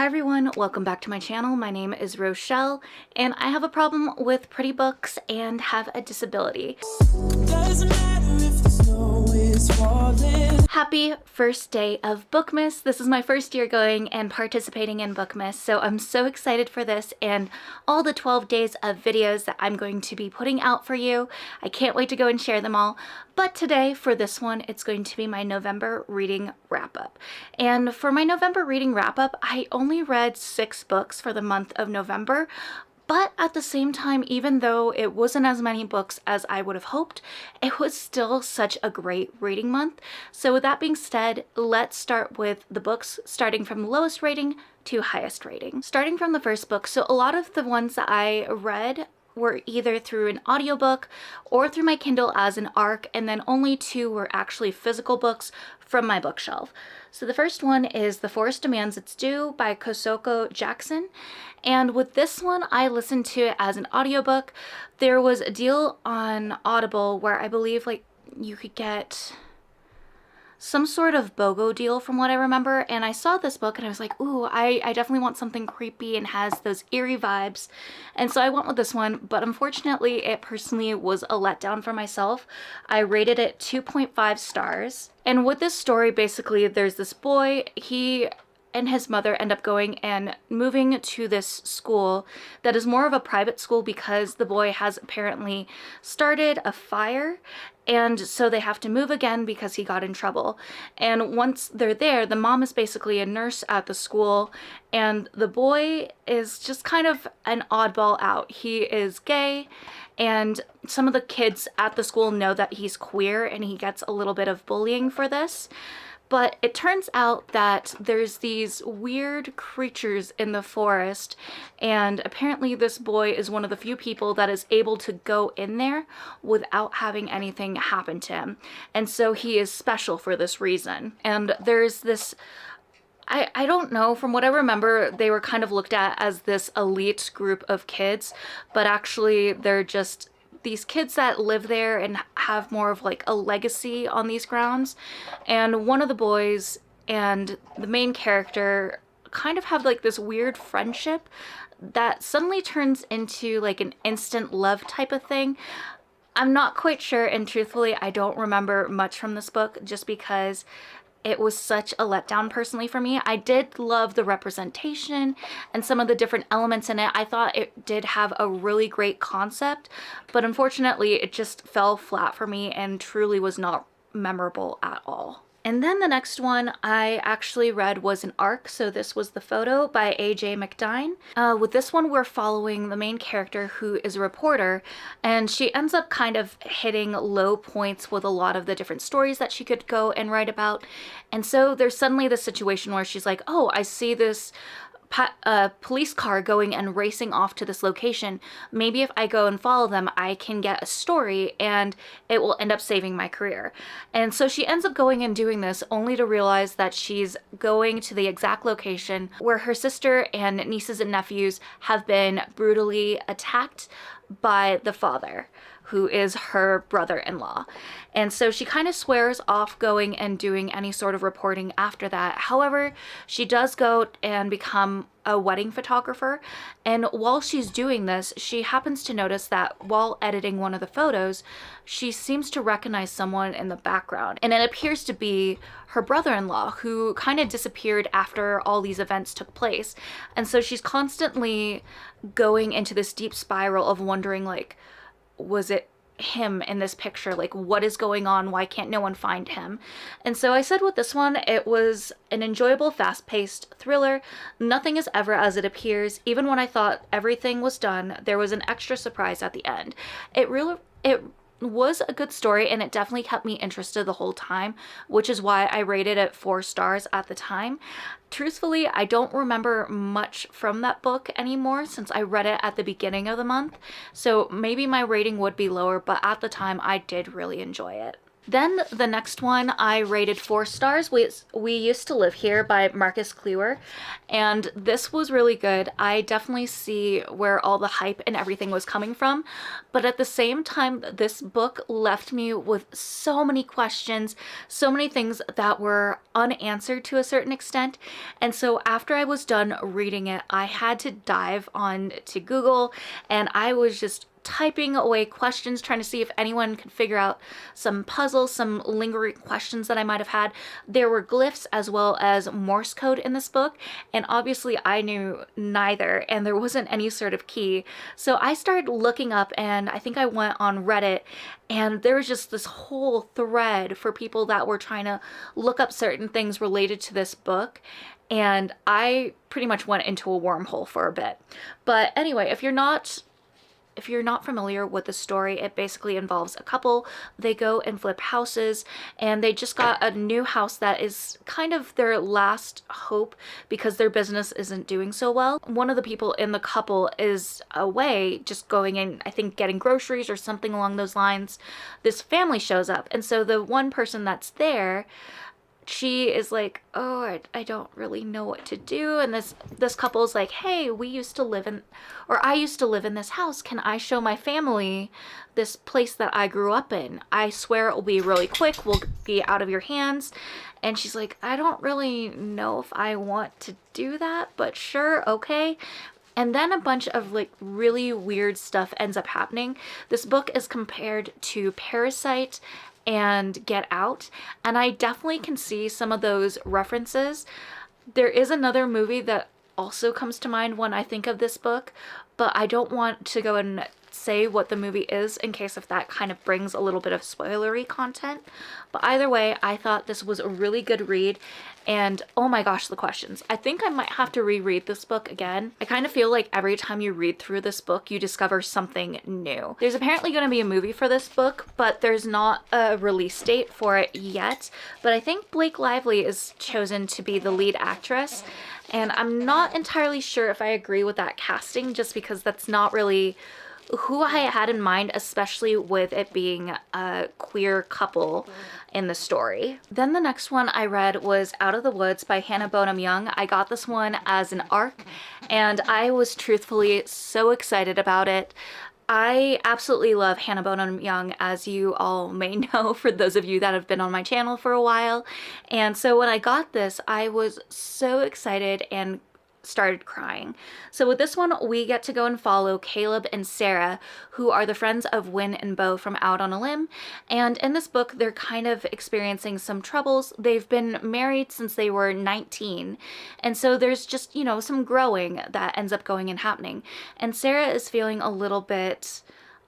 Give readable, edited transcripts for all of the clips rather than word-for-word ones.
Hi everyone, welcome back to my channel. My name is Rochelle and I have a problem with pretty books and have a disability. Doesn't matter if the snow is falling. Happy first day of Bookmas. This is my first year going and participating in Bookmas, so I'm so excited for this and all the 12 days of videos that I'm going to be putting out for you. I can't wait to go and share them all. But today, for this one, it's going to be my November reading wrap-up. And for my November reading wrap-up, I only read 6 books for the month of November. But at the same time, even though it wasn't as many books as I would have hoped, it was still such a great reading month. So with that being said, let's start with the books starting from lowest rating to highest rating. Starting from the first book, so a lot of the ones that I read were either through an audiobook or through my Kindle as an ARC, and then only 2 were actually physical books from my bookshelf. So the first one is The Forest Demands Its Due by Kosoko Jackson. And with this one, I listened to it as an audiobook. There was a deal on Audible where I believe like you could get some sort of BOGO deal from what I remember, and I saw this book and I was like, ooh, I definitely want something creepy and has those eerie vibes, and so I went with this one. But unfortunately, it personally was a letdown for myself. I rated it 2.5 stars, and with this story, basically there's this boy, he and his mother end up going and moving to this school that is more of a private school because the boy has apparently started a fire, and so they have to move again because he got in trouble. And once they're there, the mom is basically a nurse at the school, and the boy is just kind of an oddball out. He is gay, and some of the kids at the school know that he's queer, and he gets a little bit of bullying for this. But it turns out that there's these weird creatures in the forest, and apparently this boy is one of the few people that is able to go in there without having anything happen to him. And so he is special for this reason. And there's this, I don't know, from what I remember, they were kind of looked at as this elite group of kids, but actually they're just these kids that live there and have more of like a legacy on these grounds. And one of the boys and the main character kind of have like this weird friendship that suddenly turns into like an instant love type of thing. I'm not quite sure, and truthfully I don't remember much from this book just because it was such a letdown personally for me. I did love the representation and some of the different elements in it. I thought it did have a really great concept, but unfortunately it just fell flat for me and truly was not memorable at all. And then the next one I actually read was an ARC, so this was The Photo by A.J. McDine. With this one, we're following the main character who is a reporter, and she ends up kind of hitting low points with a lot of the different stories that she could go and write about. And so there's suddenly this situation where she's like, oh, I see this police car going and racing off to this location. Maybe if I go and follow them, I can get a story and it will end up saving my career. And so she ends up going and doing this only to realize that she's going to the exact location where her sister and nieces and nephews have been brutally attacked by the father, who is her brother-in-law. And so she kind of swears off going and doing any sort of reporting after that. However, she does go and become a wedding photographer, and while she's doing this, she happens to notice that while editing one of the photos, she seems to recognize someone in the background, and it appears to be her brother-in-law, who kind of disappeared after all these events took place. And so she's constantly going into this deep spiral of wondering, like, was it him in this picture? Like, what is going on? Why can't no one find him? And so I said with this one, it was an enjoyable, fast-paced thriller. Nothing is ever as it appears. Even when I thought everything was done, there was an extra surprise at the end. It was a good story, and it definitely kept me interested the whole time, which is why I rated it 4 stars at the time. Truthfully, I don't remember much from that book anymore since I read it at the beginning of the month, so maybe my rating would be lower, but at the time I did really enjoy it. Then the next one I rated 4 stars. We Used to Live Here by Marcus Kluwer, and this was really good. I definitely see where all the hype and everything was coming from, but at the same time, this book left me with so many questions, so many things that were unanswered to a certain extent. And so after I was done reading it, I had to dive on to Google, and I was just typing away questions, trying to see if anyone could figure out some puzzles, some lingering questions that I might have had. There were glyphs as well as Morse code in this book, and obviously I knew neither, and there wasn't any sort of key. So I started looking up, and I think I went on Reddit, and there was just this whole thread for people that were trying to look up certain things related to this book. And I pretty much went into a wormhole for a bit. But anyway, if you're not familiar with the story, it basically involves a couple. They go and flip houses, and they just got a new house that is kind of their last hope because their business isn't doing so well. One of the people in the couple is away, just going in, I think, getting groceries or something along those lines. This family shows up, and so the one person that's there, she is like, oh, I don't really know what to do. And this couple is like, hey, I used to live in this house. Can I show my family this place that I grew up in? I swear it will be really quick. We'll be out of your hands. And she's like, I don't really know if I want to do that, but sure, okay. And then a bunch of like really weird stuff ends up happening. This book is compared to Parasite and Get Out, and I definitely can see some of those references. There is another movie that also comes to mind when I think of this book, but I don't want to go and say what the movie is in case if that kind of brings a little bit of spoilery content. But either way, I thought this was a really good read, and oh my gosh, the questions. I think I might have to reread this book again. I kind of feel like every time you read through this book, you discover something new. There's apparently going to be a movie for this book, but there's not a release date for it yet. But I think Blake Lively is chosen to be the lead actress, and I'm not entirely sure if I agree with that casting, just because that's not really who I had in mind, especially with it being a queer couple in the story. Then the next one I read was Out of the Woods by Hannah Bonham Young. I got this one as an ARC, and I was truthfully so excited about it. I absolutely love Hannah Bonham Young, as you all may know, for those of you that have been on my channel for a while. And so when I got this, I was so excited and started crying. So with this one, we get to go and follow Caleb and Sarah, who are the friends of Win and Bo from Out on a Limb. And in this book, they're kind of experiencing some troubles. They've been married since they were 19. And so there's just, some growing that ends up going and happening. And Sarah is feeling a little bit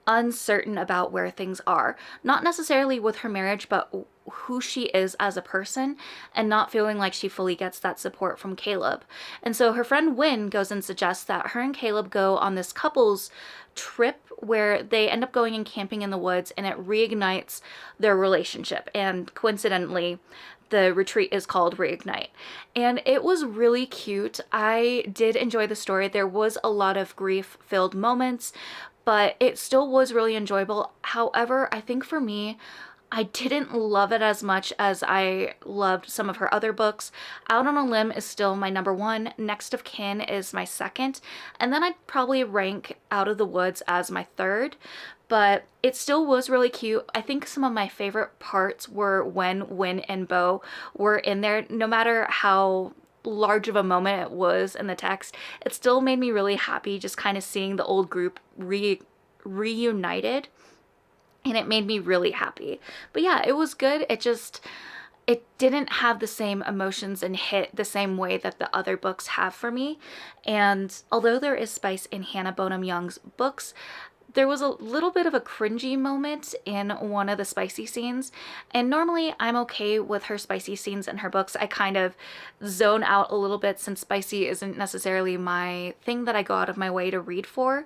uncertain about where things are. Not necessarily with her marriage, but who she is as a person, and not feeling like she fully gets that support from Caleb. And so her friend Win goes and suggests that her and Caleb go on this couples trip where they end up going and camping in the woods, and it reignites their relationship. And coincidentally, the retreat is called Reignite. And it was really cute. I did enjoy the story. There was a lot of grief-filled moments, but it still was really enjoyable. However, I think for me, I didn't love it as much as I loved some of her other books. Out on a Limb is still my number one. Next of Kin is my second. And then I'd probably rank Out of the Woods as my third. But it still was really cute. I think some of my favorite parts were when Win and Bo were in there. No matter how large of a moment it was in the text, it still made me really happy just kind of seeing the old group reunited. And it made me really happy. But yeah, it was good. It didn't have the same emotions and hit the same way that the other books have for me. And although there is spice in Hannah Bonham Young's books, there was a little bit of a cringy moment in one of the spicy scenes. And normally I'm okay with her spicy scenes in her books. I kind of zone out a little bit since spicy isn't necessarily my thing that I go out of my way to read for.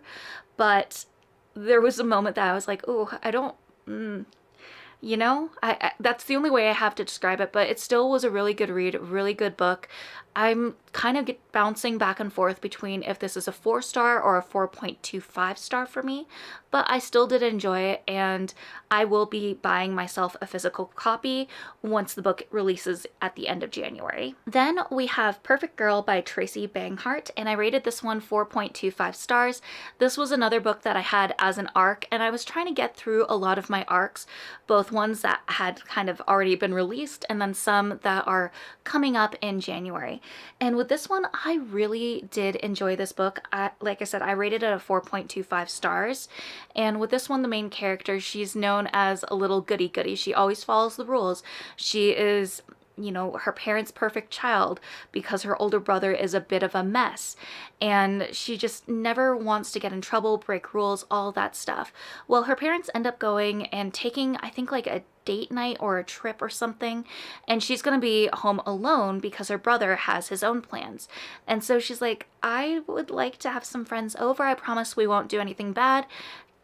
But there was a moment that I was like, oh, I don't, I that's the only way I have to describe it, but it still was a really good read, really good book. I'm kind of bouncing back and forth between if this is a 4-star or a 4.25 star for me, but I still did enjoy it, and I will be buying myself a physical copy once the book releases at the end of January. Then we have Perfect Girl by Tracy Banghart, and I rated this one 4.25 stars. This was another book that I had as an arc, and I was trying to get through a lot of my arcs, both ones that had kind of already been released and then some that are coming up in January. And with this one, I really did enjoy this book. Like I said, I rated it a 4.25 stars. And with this one, the main character, she's known as a little goody goody. She always follows the rules. She is, you know, her parents' perfect child because her older brother is a bit of a mess. And she just never wants to get in trouble, break rules, all that stuff. Well, her parents end up going and taking, I think, like a date night or a trip or something, and she's gonna be home alone because her brother has his own plans. And so she's like, I would like to have some friends over. I promise we won't do anything bad.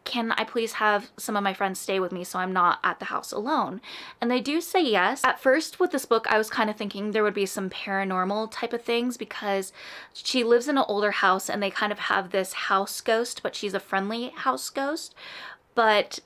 Can I please have some of my friends stay with me so I'm not at the house alone? And they do say yes. At first with this book, I was kind of thinking there would be some paranormal type of things because she lives in an older house and they kind of have this house ghost, but she's a friendly house ghost. But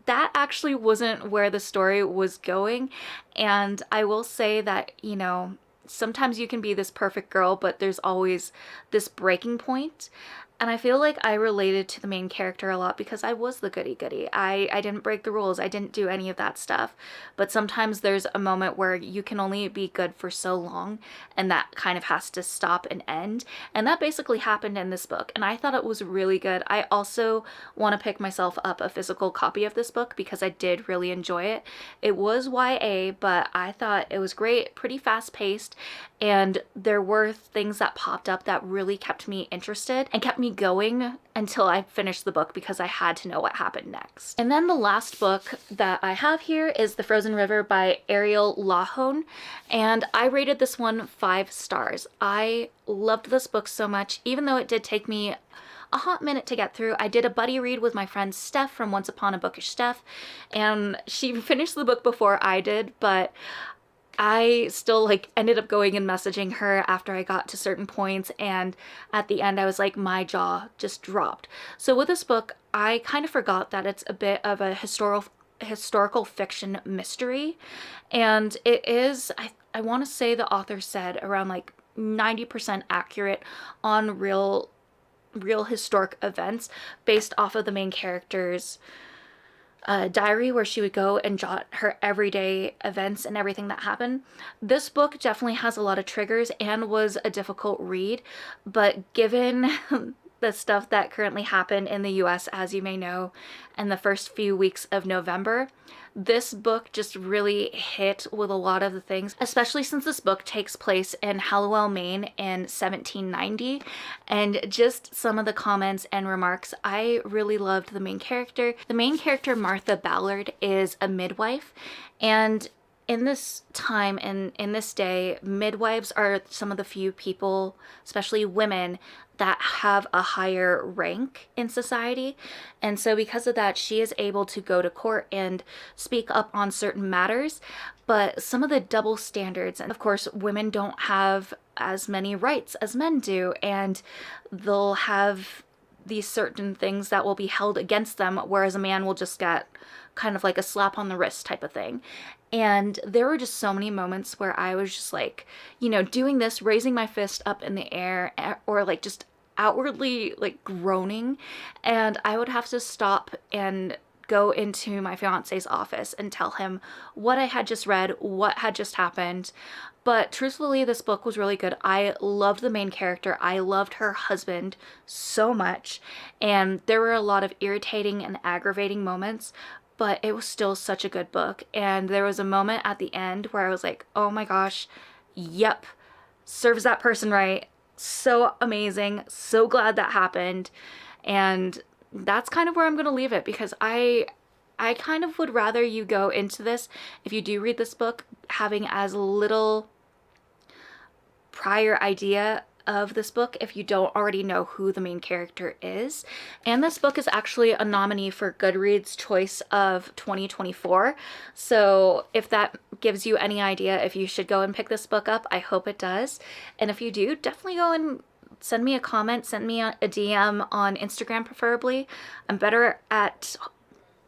that actually wasn't where the story was going. And I will say that, you know, sometimes you can be this perfect girl, but there's always this breaking point. And I feel like I related to the main character a lot because I was the goody goody. I didn't break the rules. I didn't do any of that stuff. But sometimes there's a moment where you can only be good for so long, and that kind of has to stop and end. And that basically happened in this book, and I thought it was really good. I also want to pick myself up a physical copy of this book because I did really enjoy it. It was YA, but I thought it was great, pretty fast paced, and there were things that popped up that really kept me interested and kept me going until I finished the book because I had to know what happened next. And then the last book that I have here is The Frozen River by Ariel Lawhone, and I rated this one 5 stars. I loved this book so much, even though it did take me a hot minute to get through. I did a buddy read with my friend Steph from Once Upon a Bookish Steph, and she finished the book before I did, but I still like ended up going and messaging her after I got to certain points, and at the end I was like, my jaw just dropped. So with this book, I kind of forgot that it's a bit of a historical fiction mystery, and it is, I want to say the author said around like 90% accurate on real historic events based off of the main character's diary, where she would go and jot her everyday events and everything that happened. This book definitely has a lot of triggers and was a difficult read, but given the stuff that currently happened in the US, as you may know, in the first few weeks of November, this book just really hit with a lot of the things, especially since this book takes place in Hallowell, Maine in 1790. And just some of the comments and remarks, I really loved the main character. The main character, Martha Ballard, is a midwife, and in this time and in this day, midwives are some of the few people, especially women, that have a higher rank in society. And so because of that, she is able to go to court and speak up on certain matters. But some of the double standards, and of course, women don't have as many rights as men do, and they'll have these certain things that will be held against them, whereas a man will just get kind of like a slap on the wrist type of thing. And there were just so many moments where I was just like, you know, doing this, raising my fist up in the air, or like just outwardly like groaning, and I would have to stop and go into my fiance's office and tell him what I had just read, what had just happened. But truthfully, this book was really good. I loved the main character. I loved her husband so much, and there were a lot of irritating and aggravating moments, but it was still such a good book. And there was a moment at the end where I was like, oh my gosh, yep, serves that person right. So amazing. So glad that happened. And that's kind of where I'm going to leave it, because I kind of would rather you go into this, if you do read this book, having as little prior idea of this book if you don't already know who the main character is. And this book is actually a nominee for Goodreads Choice of 2024. So if that gives you any idea if you should go and pick this book up, I hope it does. And if you do, definitely go and send me a comment, send me a DM on Instagram preferably. I'm better at,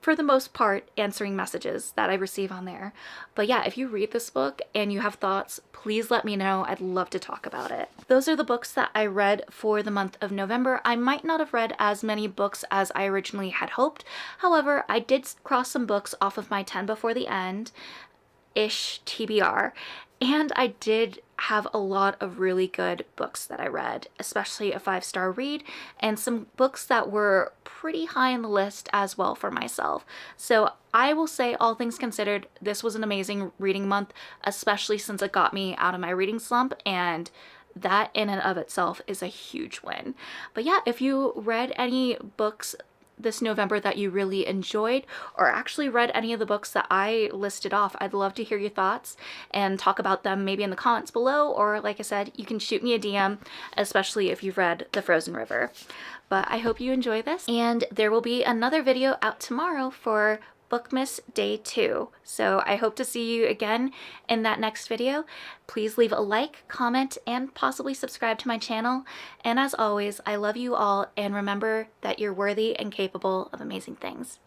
for the most part, answering messages that I receive on there. But yeah, if you read this book and you have thoughts, please let me know. I'd love to talk about it. Those are the books that I read for the month of November. I might not have read as many books as I originally had hoped. However, I did cross some books off of my 10 before the end-ish TBR. And I did have a lot of really good books that I read, especially a 5-star read, and some books that were pretty high on the list as well for myself. So I will say, all things considered, this was an amazing reading month, especially since it got me out of my reading slump, and that in and of itself is a huge win. But yeah, if you read any books this November that you really enjoyed, or actually read any of the books that I listed off, I'd love to hear your thoughts and talk about them maybe in the comments below, or like I said, you can shoot me a DM, especially if you've read The Frozen River. But I hope you enjoy this, and there will be another video out tomorrow for Bookmas Day 2. So I hope to see you again in that next video. Please leave a like, comment, and possibly subscribe to my channel. And as always, I love you all, and remember that you're worthy and capable of amazing things.